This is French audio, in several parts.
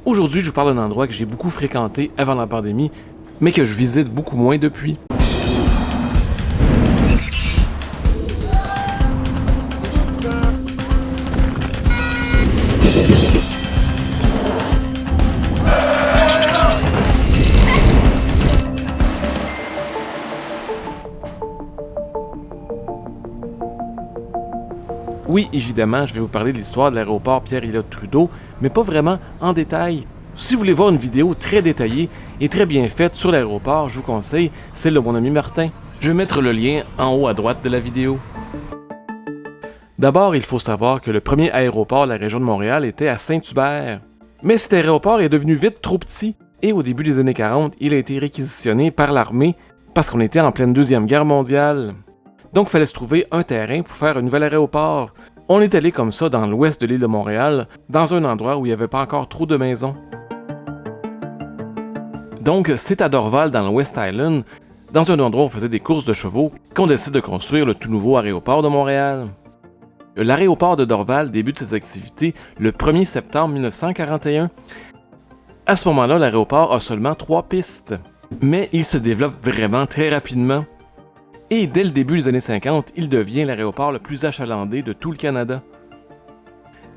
Aujourd'hui, je vous parle d'un endroit que j'ai beaucoup fréquenté avant la pandémie, mais que je visite beaucoup moins depuis. Oui, évidemment, je vais vous parler de l'histoire de l'aéroport Pierre-Elliott Trudeau, mais pas vraiment en détail. Si vous voulez voir une vidéo très détaillée et très bien faite sur l'aéroport, je vous conseille celle de mon ami Martin. Je vais mettre le lien en haut à droite de la vidéo. D'abord, il faut savoir que le premier aéroport de la région de Montréal était à Saint-Hubert. Mais cet aéroport est devenu vite trop petit et au début des années 40, il a été réquisitionné par l'armée parce qu'on était en pleine Deuxième Guerre mondiale. Donc, il fallait se trouver un terrain pour faire un nouvel aéroport. On est allé comme ça dans l'ouest de l'île de Montréal, dans un endroit où il n'y avait pas encore trop de maisons. Donc, c'est à Dorval, dans le West Island, dans un endroit où on faisait des courses de chevaux, qu'on décide de construire le tout nouveau aéroport de Montréal. L'aéroport de Dorval débute ses activités le 1er septembre 1941. À ce moment-là, l'aéroport a seulement 3 pistes, mais il se développe vraiment très rapidement. Et dès le début des années 50, il devient l'aéroport le plus achalandé de tout le Canada.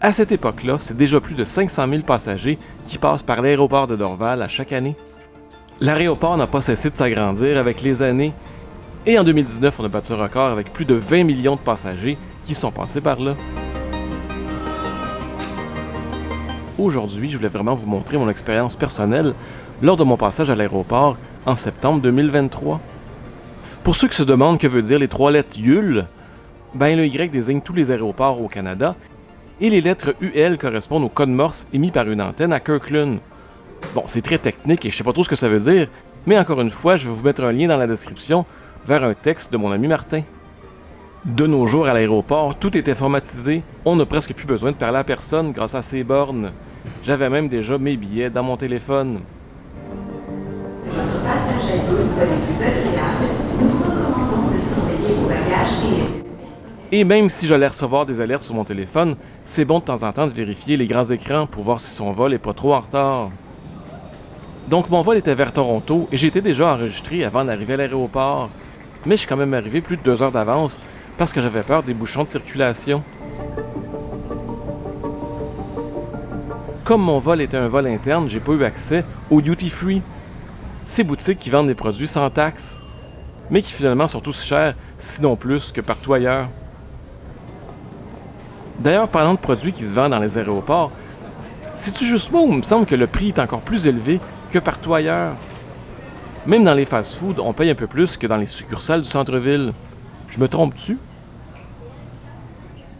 À cette époque-là, c'est déjà plus de 500 000 passagers qui passent par l'aéroport de Dorval à chaque année. L'aéroport n'a pas cessé de s'agrandir avec les années, et en 2019, on a battu un record avec plus de 20 millions de passagers qui sont passés par là. Aujourd'hui, je voulais vraiment vous montrer mon expérience personnelle lors de mon passage à l'aéroport en septembre 2023. Pour ceux qui se demandent que veut dire les 3 lettres YUL, le Y désigne tous les aéroports au Canada et les lettres UL correspondent au code Morse émis par une antenne à Kirkland. Bon, c'est très technique et je sais pas trop ce que ça veut dire, mais encore une fois, je vais vous mettre un lien dans la description vers un texte de mon ami Martin. De nos jours à l'aéroport, tout est informatisé, on n'a presque plus besoin de parler à personne grâce à ces bornes. J'avais même déjà mes billets dans mon téléphone. Et même si j'allais recevoir des alertes sur mon téléphone, c'est bon de temps en temps de vérifier les grands écrans pour voir si son vol est pas trop en retard. Donc mon vol était vers Toronto et j'étais déjà enregistré avant d'arriver à l'aéroport. Mais je suis quand même arrivé plus de 2 heures d'avance parce que j'avais peur des bouchons de circulation. Comme mon vol était un vol interne, j'ai pas eu accès au duty free. Ces boutiques qui vendent des produits sans taxes, mais qui finalement sont aussi chers, sinon plus, que partout ailleurs. D'ailleurs, parlant de produits qui se vendent dans les aéroports, c'est-tu juste moi ou il me semble que le prix est encore plus élevé que partout ailleurs? Même dans les fast-foods, on paye un peu plus que dans les succursales du centre-ville. Je me trompe-tu?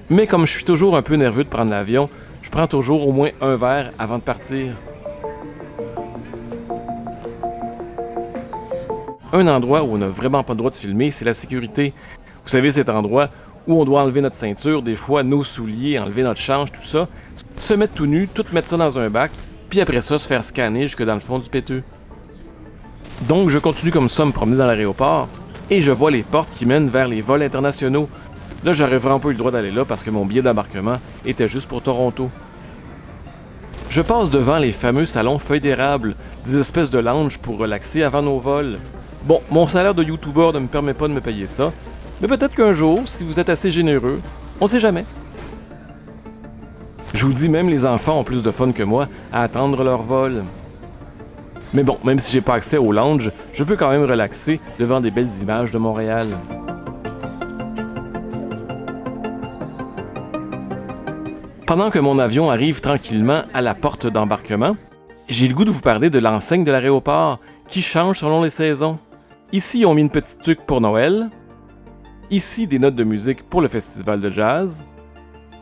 Mais comme je suis toujours un peu nerveux de prendre l'avion, je prends toujours au moins un verre avant de partir. Un endroit où on n'a vraiment pas le droit de filmer, c'est la sécurité. Vous savez, cet endroit où on doit enlever notre ceinture, des fois nos souliers, enlever notre change, tout ça, se mettre tout nu, tout mettre ça dans un bac, puis après ça, se faire scanner jusque dans le fond du péteux. Donc, je continue comme ça à me promener dans l'aéroport, et je vois les portes qui mènent vers les vols internationaux. Là, j'aurais vraiment pas eu le droit d'aller là parce que mon billet d'embarquement était juste pour Toronto. Je passe devant les fameux salons feuilles d'érable, des espèces de lounge pour relaxer avant nos vols. Bon, mon salaire de YouTuber ne me permet pas de me payer ça, mais peut-être qu'un jour, si vous êtes assez généreux, on sait jamais. Je vous dis, même les enfants ont plus de fun que moi à attendre leur vol. Mais bon, même si j'ai pas accès au lounge, je peux quand même relaxer devant des belles images de Montréal. Pendant que mon avion arrive tranquillement à la porte d'embarquement, j'ai le goût de vous parler de l'enseigne de l'aéroport qui change selon les saisons. Ici, on met une petite tuque pour Noël. Ici, des notes de musique pour le festival de jazz.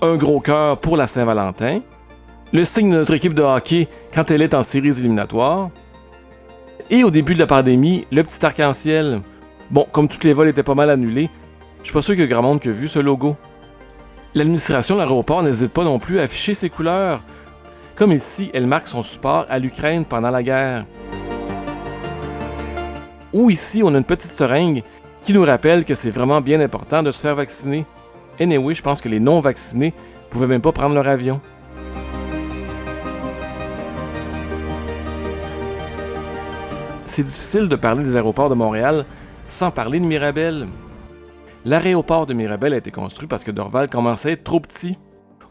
Un gros cœur pour la Saint-Valentin. Le signe de notre équipe de hockey quand elle est en séries éliminatoires. Et au début de la pandémie, le petit arc-en-ciel. Bon, comme tous les vols étaient pas mal annulés, je suis pas sûr qu'il y a grand monde qui a vu ce logo. L'administration de l'aéroport n'hésite pas non plus à afficher ses couleurs. Comme ici, elle marque son support à l'Ukraine pendant la guerre. Ou ici, on a une petite seringue qui nous rappelle que c'est vraiment bien important de se faire vacciner. Anyway, je pense que les non-vaccinés pouvaient même pas prendre leur avion. c'est difficile de parler des aéroports de Montréal sans parler de Mirabel. L'aéroport de Mirabel a été construit parce que Dorval commençait à être trop petit.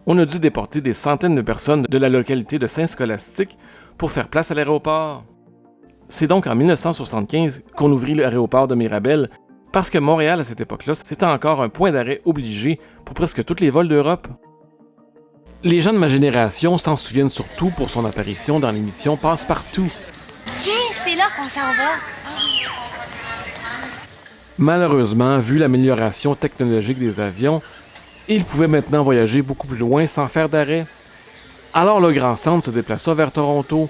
On a dû déporter des centaines de personnes de la localité de Saint-Scholastique pour faire place à l'aéroport. C'est donc en 1975 qu'on ouvrit l'aéroport de Mirabel, parce que Montréal, à cette époque-là, c'était encore un point d'arrêt obligé pour presque tous les vols d'Europe. Les gens de ma génération s'en souviennent surtout pour son apparition dans l'émission Passe-Partout. Tiens, c'est là qu'on s'en va. Malheureusement, vu l'amélioration technologique des avions, ils pouvaient maintenant voyager beaucoup plus loin sans faire d'arrêt. Alors le Grand Centre se déplaça vers Toronto.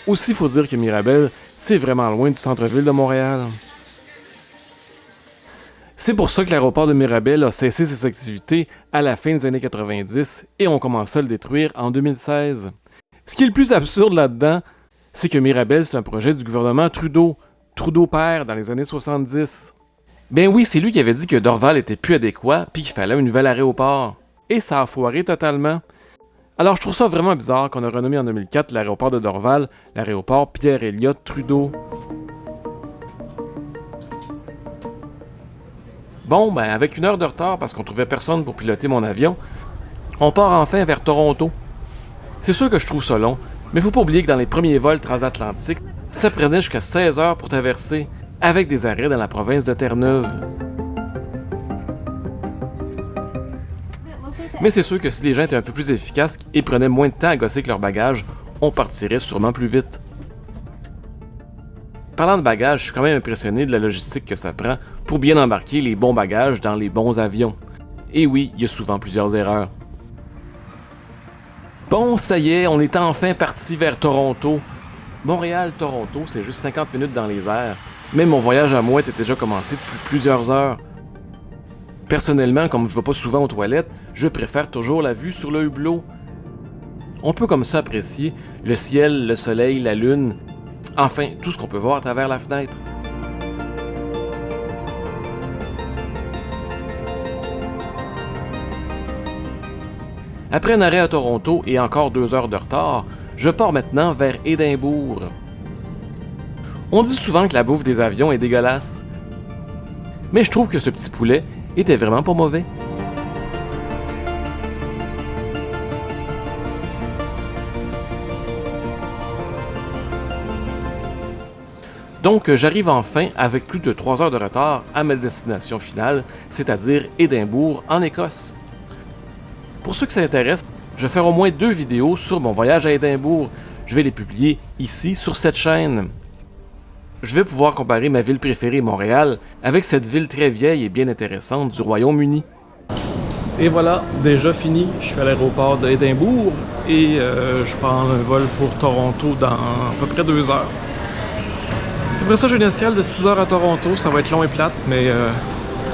Aussi, il faut dire que Mirabel, c'est vraiment loin du centre-ville de Montréal. C'est pour ça que l'aéroport de Mirabel a cessé ses activités à la fin des années 90 et on commença à le détruire en 2016. Ce qui est le plus absurde là-dedans, c'est que Mirabel, c'est un projet du gouvernement Trudeau, Trudeau père, dans les années 70. Ben oui, c'est lui qui avait dit que Dorval était plus adéquat puis qu'il fallait un nouvel aéroport. Et ça a foiré totalement. Alors je trouve ça vraiment bizarre qu'on a renommé en 2004 l'aéroport de Dorval l'aéroport Pierre-Elliott Trudeau. Bon, ben avec 1 heure de retard parce qu'on trouvait personne pour piloter mon avion, on part enfin vers Toronto. C'est sûr que je trouve ça long, mais faut pas oublier que dans les premiers vols transatlantiques, ça prenait jusqu'à 16 heures pour traverser, avec des arrêts dans la province de Terre-Neuve. Mais c'est sûr que si les gens étaient un peu plus efficaces et prenaient moins de temps à gosser que leurs bagages, on partirait sûrement plus vite. Parlant de bagages, je suis quand même impressionné de la logistique que ça prend pour bien embarquer les bons bagages dans les bons avions. Et oui, il y a souvent plusieurs erreurs. Bon, ça y est, on est enfin parti vers Toronto. Montréal-Toronto, c'est juste 50 minutes dans les airs. Mais mon voyage à moi était déjà commencé depuis plusieurs heures. Personnellement, comme je ne vais pas souvent aux toilettes, je préfère toujours la vue sur le hublot. On peut comme ça apprécier le ciel, le soleil, la lune, enfin tout ce qu'on peut voir à travers la fenêtre. Après un arrêt à Toronto et encore 2 heures de retard, je pars maintenant vers Édimbourg. On dit souvent que la bouffe des avions est dégueulasse. Mais je trouve que ce petit poulet était vraiment pas mauvais. Donc j'arrive enfin avec plus de 3 heures de retard à ma destination finale, c'est-à-dire Édimbourg en Écosse. Pour ceux que ça intéresse, je vais faire au moins 2 vidéos sur mon voyage à Édimbourg. Je vais les publier ici sur cette chaîne. Je vais pouvoir comparer ma ville préférée, Montréal, avec cette ville très vieille et bien intéressante du Royaume-Uni. Et voilà, déjà fini. Je suis à l'aéroport d'Édimbourg et je prends un vol pour Toronto dans à peu près 2 heures. Après ça, j'ai une escale de 6 heures à Toronto. Ça va être long et plate, mais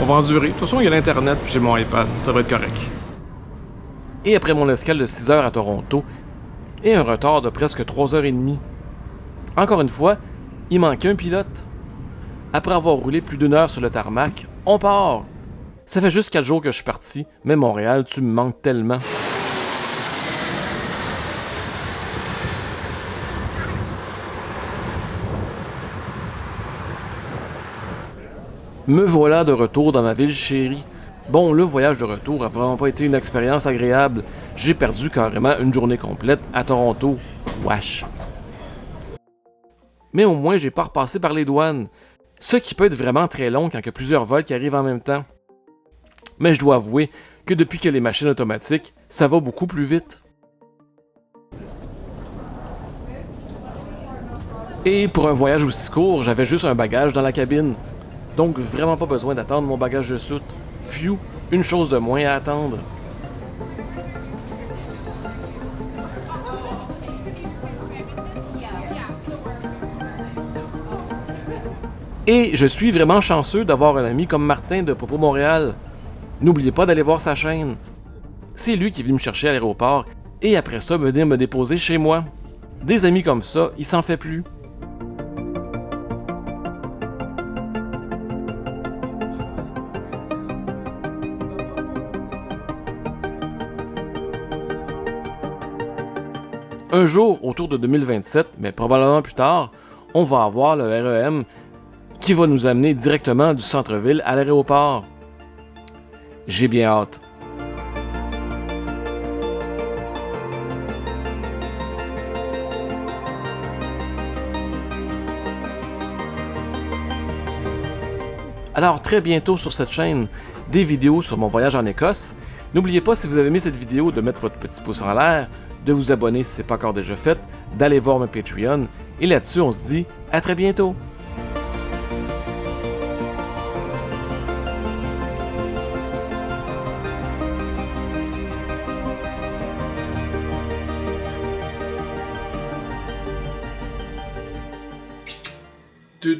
on va endurer. De toute façon, il y a l'Internet et j'ai mon iPad. Ça va être correct. Et après mon escale de 6 heures à Toronto, et un retard de presque 3h30. Encore une fois, il manquait un pilote. Après avoir roulé plus d'1 heure sur le tarmac, on part! Ça fait juste 4 jours que je suis parti, mais Montréal, tu me manques tellement. Me voilà de retour dans ma ville chérie. Bon, le voyage de retour a vraiment pas été une expérience agréable. J'ai perdu carrément une journée complète à Toronto. Wesh. Mais au moins, j'ai pas repassé par les douanes. Ce qui peut être vraiment très long quand il y a plusieurs vols qui arrivent en même temps. Mais je dois avouer que depuis qu'il y a les machines automatiques, ça va beaucoup plus vite. Et pour un voyage aussi court, j'avais juste un bagage dans la cabine. Donc vraiment pas besoin d'attendre mon bagage de soute. Phew, une chose de moins à attendre. Et je suis vraiment chanceux d'avoir un ami comme Martin de Popo Montréal. N'oubliez pas d'aller voir sa chaîne. C'est lui qui est venu me chercher à l'aéroport et après ça venir me déposer chez moi. Des amis comme ça, il s'en fait plus. Un jour, autour de 2027, mais probablement plus tard, on va avoir le REM qui va nous amener directement du centre-ville à l'aéroport. J'ai bien hâte. Alors très bientôt sur cette chaîne, des vidéos sur mon voyage en Écosse. N'oubliez pas, si vous avez aimé cette vidéo, de mettre votre petit pouce en l'air, de vous abonner si ce n'est pas encore déjà fait, d'aller voir mon Patreon. Et là-dessus, on se dit à très bientôt! Tu